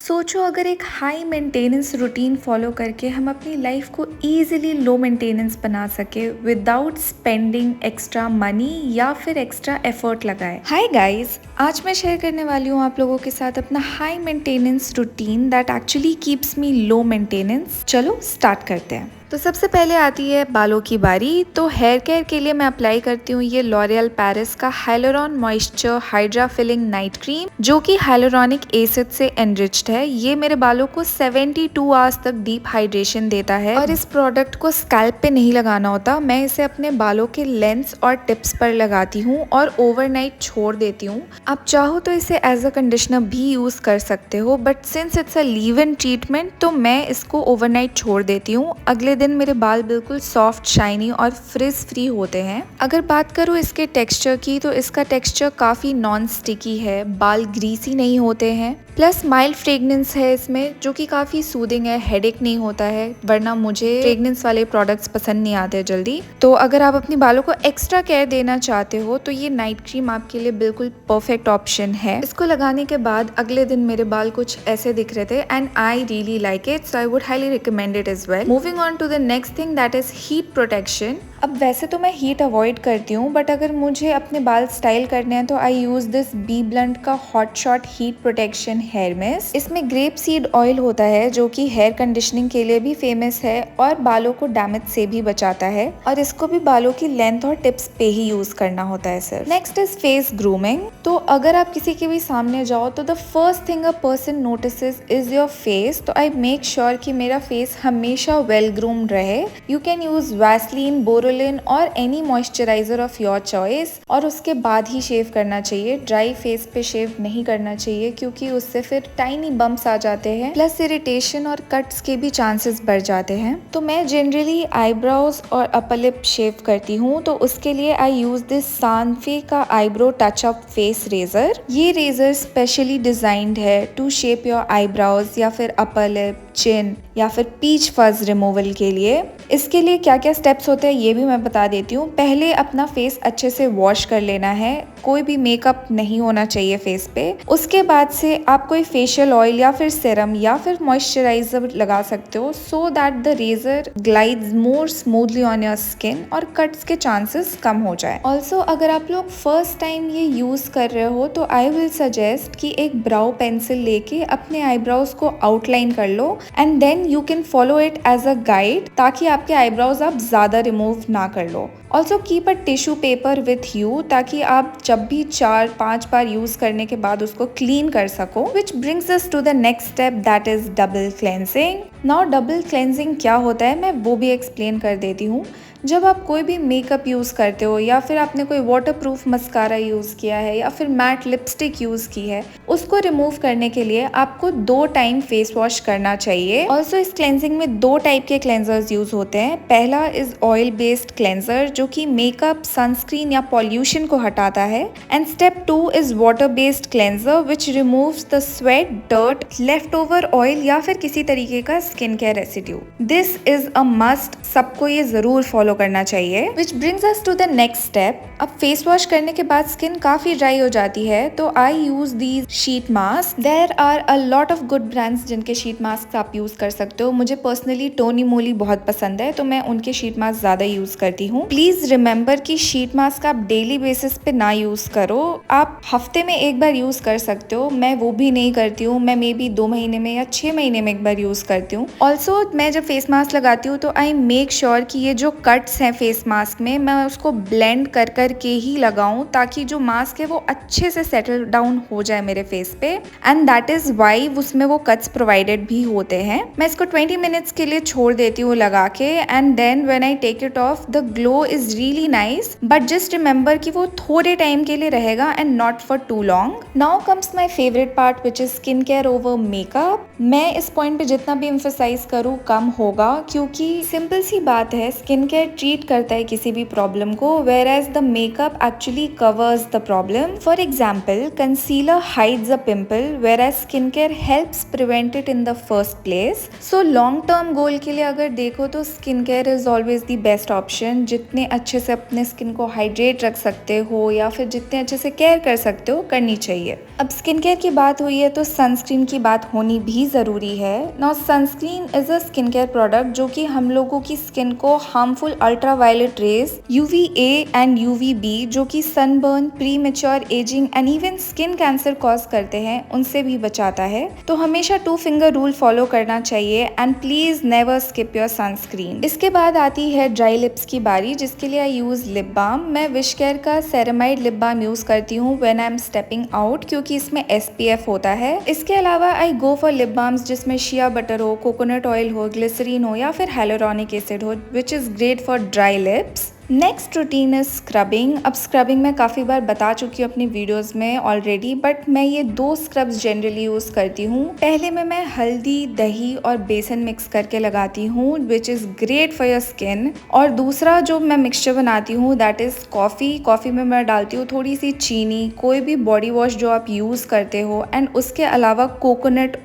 सोचो अगर एक हाई मेंटेनेंस रूटीन फॉलो करके हम अपनी लाइफ को ईजिली लो मेंटेनेंस बना सके विदाउट स्पेंडिंग एक्स्ट्रा मनी या फिर एक्स्ट्रा एफर्ट लगाए। हाय गाइस, आज मैं शेयर करने वाली हूँ आप लोगों के साथ अपना high maintenance routine that actually keeps me low maintenance. चलो स्टार्ट करते हैं। तो सबसे पहले आती है बालों की बारी। तो हेयर केयर के लिए मैं अप्लाई करती हूँ ये लॉरियल पेरिस का hyaluron moisture hydra filling night cream, जो कि हाइलुरॉनिक एसिड से एनरिच्ड है। ये मेरे बालों को 72 आवर्स तक डीप हाइड्रेशन देता है और इस प्रोडक्ट को स्कैल्प पे नहीं लगाना होता। मैं इसे अपने बालों के लेंस और टिप्स पर लगाती हूँ और ओवरनाइट छोड़ देती हूँ। आप चाहो तो इसे एज अ कंडीशनर भी यूज कर सकते हो, but since it's a leave in treatment तो मैं इसको ओवरनाइट छोड़ देती हूँ। अगले दिन मेरे बाल बिल्कुल सॉफ्ट, शाइनी और फ्रिज फ्री होते हैं। अगर बात करूँ इसके टेक्सचर की, तो इसका टेक्सचर काफी नॉन स्टिकी है, बाल ग्रीसी नहीं होते हैं, प्लस माइल्ड फ्रेगनेंस है इसमें जो कि काफी सूदिंग है, हेडेक नहीं होता है, वरना मुझे फ्रेगनेंस वाले प्रोडक्ट्स पसंद नहीं आते जल्दी। तो अगर आप अपने बालों को एक्स्ट्रा केयर देना चाहते हो तो ये नाइट क्रीम आपके लिए बिल्कुल परफेक्ट ऑप्शन है। इसको लगाने के बाद अगले दिन मेरे बाल कुछ ऐसे दिख रहे थे and I really like it, so I would highly recommend it as well. Moving on to the next thing that is heat protection. अब वैसे तो मैं हीट अवॉइड करती हूँ, बट अगर मुझे अपने बाल स्टाइल करने हैं तो I use this B blunt का hot shot heat protection hair mist. इसमें ग्रेप सीड ऑयल होता है जो कि हेयर कंडीशनिंग के लिए भी फेमस है और बालों को डैमेज से भी बचाता है, और इसको भी बालों की लेंथ और टिप्स पे ही यूज करना होता है सिर्फ। Next is face grooming. तो अगर आप किसी के भी सामने जाओ तो the first thing a person notices is your face. तो आई मेक श्योर कि मेरा फेस हमेशा वेल ग्रूम्ड रहे। You can use Vaseline, Boroline और any moisturiser of your choice, और उसके बाद ही शेव करना चाहिए। ड्राई फेस पे शेव नहीं करना चाहिए क्योंकि उससे फिर टाइनी बम्प्स आ जाते हैं, प्लस इरिटेशन और कट्स के भी चांसेस बढ़ जाते हैं। तो मैं जनरली आईब्रोज और अपर लिप शेव करती हूँ, तो उसके लिए आई यूज दिस सानफे का eyebrow touch up face razor. ये रेजर स्पेशली डिजाइंड है टू शेप योर आईब्रोज या फिर अपर लिप, चिन या फिर पीच फज रिमूवल के लिए। इसके लिए क्या क्या स्टेप्स होते हैं ये भी मैं बता देती हूँ। पहले अपना फेस अच्छे से वॉश कर लेना है, कोई भी मेकअप नहीं होना चाहिए फेस पे। उसके बाद से आप कोई फेशियल ऑयल या फिर सीरम या फिर मॉइस्चराइजर लगा सकते हो, so that the razor glides more smoothly on your skin और कट्स के चांसेस कम हो जाए। ऑल्सो अगर आप लोग फर्स्ट टाइम ये यूज कर रहे हो तो आई विल सजेस्ट कि एक ब्राउ पेंसिल लेके अपने आईब्रोज को आउटलाइन कर लो and then you can follow it as a guide, ताकि आपके आईब्रोज आप ज्यादा रिमूव ना कर लो। Also keep a tissue paper with you, ताकि आप जब भी 4-5 बार यूज करने के बाद उसको क्लीन कर सको। Which brings us to the next step that is double cleansing. Now double cleansing क्या होता है मैं वो भी एक्सप्लेन कर देती हूँ। जब आप कोई भी मेकअप यूज़ करते हो या फिर आपने कोई वाटरप्रूफ मस्कारा यूज़ किया है या फिर मैट लिपस्टिक यूज़ की है, उसको रिमूव करने के लिए आपको 2 टाइम फेस वॉश करना चाहिए। ऑल्सो इस क्लेंजिंग में 2 टाइप के क्लेंजर्स यूज होते हैं। पहला इज ऑयल बेस्ड क्लेंजर जो कि मेकअप, सनस्क्रीन या पॉल्यूशन को हटाता है, and step 2 is water based cleanser which removes the sweat, dirt, left over oil या फिर किसी तरीके का skin care residue. This is a must, सबको ये जरूर फॉलो करना चाहिए। Which brings us to the next step. अब फेस वॉश करने के बाद स्किन काफी ड्राई हो जाती है, तो I use these sheet mask. There are a lot of good brands जिनके शीट मास्क आप यूज कर सकते हो। मुझे पर्सनली टोनी मोली बहुत पसंद है, तो मैं उनके शीट मास्क ज्यादा यूज करती हूँ। प्लीज रिमेंबर कि शीट मास्क आप डेली बेसिस पे ना यूज करो, आप हफ्ते में एक बार यूज कर सकते हो। मैं वो भी नहीं करती हूँ, मैं मे बी 2 महीने में या 6 महीने में एक बार यूज करती हूँ। ऑल्सो मैं जब फेस मास्क लगाती हूँ तो आई मेक श्योर कि ये जो कट्स हैं फेस मास्क में, मैं उसको ब्लेंड कर के ही लगाऊं, ताकि जो मास्क है वो अच्छे से सेटल डाउन हो जाए मेरे फेस पे, एंड दैट इज वाई उसमें वो कट्स प्रोवाइडेड भी होते हैं। मैं इसको 20 मिनट्स के लिए छोड़ देती हूँ लगा के, and then when I take it off the glow is really nice, but just remember कि वो थोड़े टाइम के लिए रहेगा and not for too long. Now comes my favourite part which is skin care over makeup. मैं इस point पे जितना भी एम्फेसाइज करूँ कम होगा, क्योंकि सिंपल सी बात है, स्किन केयर ट्रीट करता है किसी भी प्रॉब्लम को, whereas the makeup actually covers the problem. For example, concealer hides a pimple, whereas skincare helps prevent it in the first place. So long term goal के लिए अगर देखो तो skincare is always the best option. जितने अच्छे से अपने skin को हाइड्रेट रख सकते हो या फिर जितने अच्छे से केयर कर सकते हो करनी चाहिए। अब स्किन केयर की बात हुई है तो सनस्क्रीन की बात होनी भी ज़रूरी है। Now sunscreen is a skin care product जो कि हम लोगों की स्किन को harmful ultraviolet rays UVA and UVB जो कि sunburn, pre mature ageing and even skin cancer cause करते हैं उनसे भी बचाता है। तो हमेशा 2 फिंगर रूल फॉलो करना चाहिए and please never skip your sunscreen. इसके बाद आती है ड्राई लिप्स की बारी, जिसके लिए आई यूज लिप बाम। मैं विश केयर का सेरेमाइड लिप बाम यूज करती हूँ when I am stepping out, क्योंकि इसमें SPF होता है। इसके अलावा आई गो फॉर लिप बाम्स जिसमें शिया बटर हो, कोकोनट ऑयल हो, ग्लिसरीन हो या फिर हाइलुरोनिक एसिड हो, which is great for dry lips. Next routine is scrubbing. अब स्क्रबिंग मैं काफ़ी बार बता चुकी हूँ अपनी वीडियोस में ऑलरेडी, बट मैं ये 2 स्क्रब्स जनरली यूज़ करती हूँ। पहले में मैं हल्दी, दही और बेसन मिक्स करके लगाती हूँ which is great for your skin. और दूसरा जो मैं मिक्सचर बनाती हूँ दैट इज़ कॉफ़ी में मैं डालती हूँ थोड़ी सी चीनी, कोई भी बॉडी वॉश जो आप यूज़ करते हो, एंड उसके अलावा कोकोनट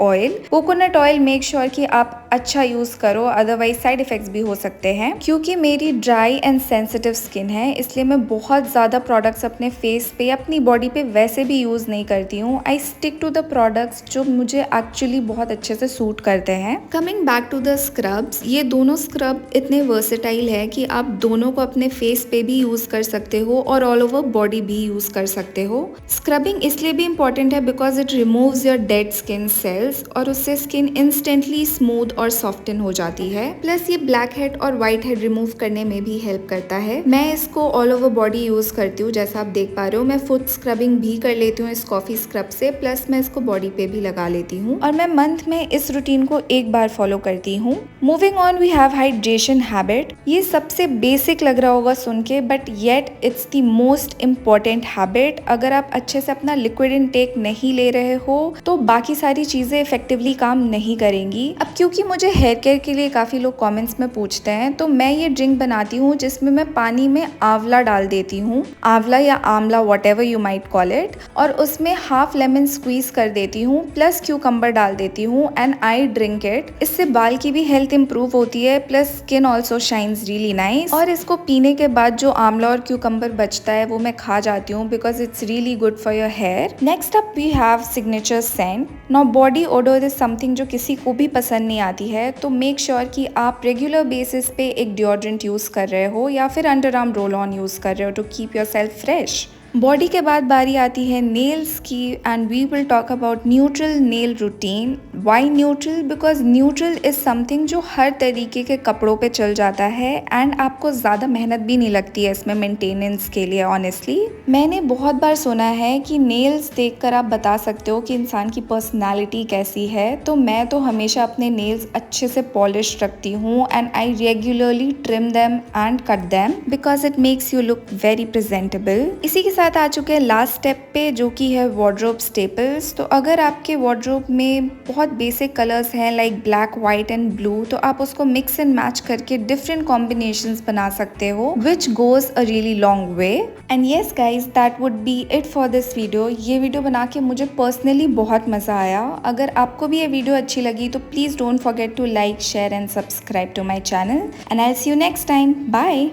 ऑयल मेक श्योर कि आप अच्छा यूज़ करो, अदरवाइज साइड इफेक्ट्स भी हो सकते हैं। क्योंकि मेरी ड्राई एंड सेंसिटिव स्किन है इसलिए मैं बहुत ज़्यादा प्रोडक्ट्स अपने फेस पे, अपनी बॉडी पे वैसे भी यूज़ नहीं करती हूँ। I stick to the products जो मुझे एक्चुअली बहुत अच्छे से सूट करते हैं। Coming back to the scrubs, ये दोनों स्क्रब इतने वर्सेटाइल है कि आप दोनों को अपने फेस पे भी यूज़ कर सकते हो और ऑल ओवर बॉडी भी यूज़ कर सकते हो। स्क्रबिंग इसलिए भी इम्पॉर्टेंट है because it removes your dead skin cells और उससे स्किन इंस्टेंटली स्मूथ और सॉफ्टन हो जाती है। प्लस ये ब्लैक हेड और व्हाइट हेड रिमूव करने में भी हेल्प करता है। मैं इसको ऑल ओवर बॉडी यूज करती हूँ, जैसा आप देख पा रहे हो। मैं फुट स्क्रबिंग भी कर लेती हूँ इस कॉफी स्क्रब से, प्लस मैं इसको बॉडी पे भी लगा लेती हूँ और मैं मंथ में इस रूटीन को एक बार फॉलो करती हूँ। Moving on, we have hydration habit. ये सबसे बेसिक लग रहा होगा सुन के, but yet it's the most important habit. अगर आप अच्छे से अपना लिक्विड इनटेक नहीं ले रहे हो तो बाकी सारी चीजें इफेक्टिवली काम नहीं करेंगी। अब क्योंकि मुझे हेयर केयर के लिए काफी लोग कमेंट्स में पूछते हैं, तो मैं ये ड्रिंक बनाती हूँ जिसमें मैं पानी में आंवला डाल देती हूँ, आंवला या आंवला whatever you might call it, और उसमें हाफ लेमन स्क्वीज कर देती हूँ प्लस क्यूकम्बर डाल देती हूँ एंड आई ड्रिंक इट। इससे बाल की भी हेल्थ इंप्रूव होती है, plus skin also shines really nice. और इसको पीने के बाद जो आंवला और क्यूकम्बर बचता है वो मैं खा जाती हूँ because it's really good for your hair. Next up we have signature scent. Now body odour is something जो किसी को भी पसंद नहीं आती है, तो मेक श्योर कि आप रेगुलर बेसिस पे एक डिओड्रेंट यूज कर रहे हो या फिर under arm roll on use कर रहे हो to keep your self fresh. Body के बाद बारी आती है नेल्स की and we will talk about neutral nail routine. Why neutral? Because neutral is something जो हर तरीके के कपड़ों पे चल जाता है एंड आपको ज़्यादा मेहनत भी नहीं लगती है इसमें मेंटेनेंस के लिए। ऑनेस्टली मैंने बहुत बार सुना है कि नेल्स देखकर आप बता सकते हो कि इंसान की पर्सनालिटी कैसी है, तो मैं तो हमेशा अपने नेल्स अच्छे से पॉलिश रखती हूँ and I regularly trim them and cut them because it makes you look very presentable. इसी के साथ आ चुके हैं लास्ट स्टेप पे जो कि है वार्डरोब स्टेपल्स। तो अगर आपके वार्डरोब में बहुत बेसिक कलर्स हैं like black, white and blue, तो आप उसको मिक्स एंड मैच करके डिफरेंट कॉम्बिनेशंस बना सकते हो which goes a really long way. And yes guys, that would be it for this video. ये वीडियो बना के मुझे पर्सनली बहुत मजा आया। अगर आपको भी ये वीडियो अच्छी लगी तो please don't forget to like, share and subscribe to my channel and I will see you next time. Bye.